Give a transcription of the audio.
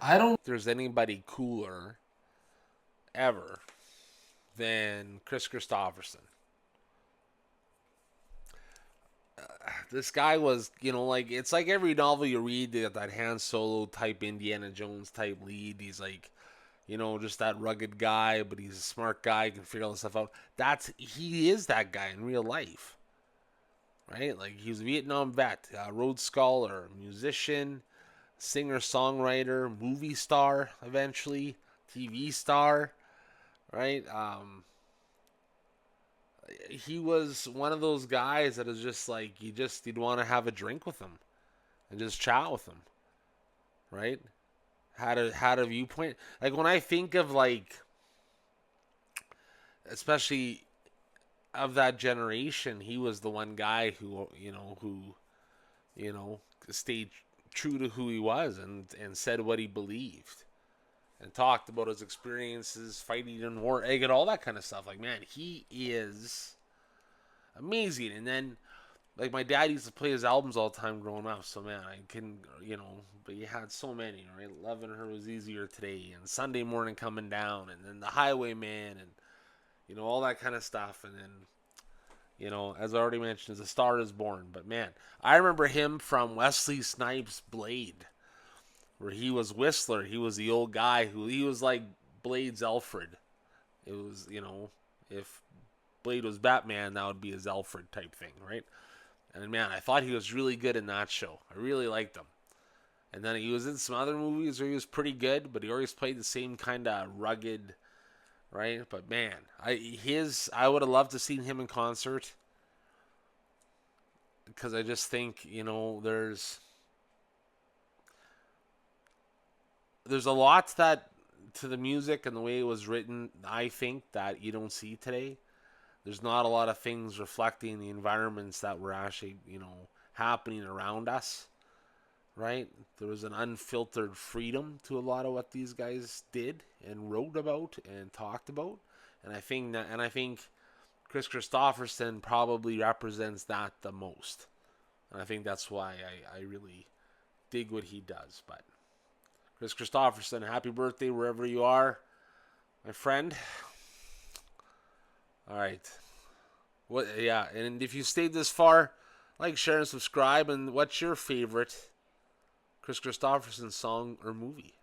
I don't think there's anybody cooler ever than Kris Kristofferson. This guy was, like it's like every novel you read, that Han Solo type, Indiana Jones type lead. He's like, just that rugged guy, but he's a smart guy, can figure all this stuff out. He is that guy in real life, right? Like he was a Vietnam vet, Rhodes Scholar, musician, singer songwriter, movie star, eventually TV star, right? He was one of those guys that is just like you'd want to have a drink with him and just chat with him, right? Had a viewpoint. Like when I think of like, especially of that generation, he was the one guy who you know stayed true to who he was and said what he believed and talked about his experiences fighting in war, egg, and all that kind of stuff. Like, man, he is amazing. And then, like, my dad used to play his albums all the time growing up. So, man, I can, but he had so many, right? Loving Her Was Easier Today, and Sunday Morning Coming Down, and then The Highwayman, and, all that kind of stuff. And then, as I already mentioned, as A Star Is Born. But, man, I remember him from Wesley Snipes' Blade, where he was Whistler. He was the old guy he was like Blade's Alfred. It was, if Blade was Batman, that would be his Alfred type thing, right? And man, I thought he was really good in that show. I really liked him. And then he was in some other movies where he was pretty good, but he always played the same kind of rugged, right? But man, I would have loved to seen him in concert because I just think there's a lot that to the music and the way it was written. I think that you don't see today. There's not a lot of things reflecting the environments that were actually happening around us, right? There was an unfiltered freedom to a lot of what these guys did and wrote about and talked about, and I think Kris Kristofferson probably represents that the most, and I think that's why I really dig what he does. But Kris Kristofferson, happy birthday wherever you are, my friend. All right. What? Yeah, and if you stayed this far, like, share, and subscribe. And what's your favorite Kris Kristofferson song or movie?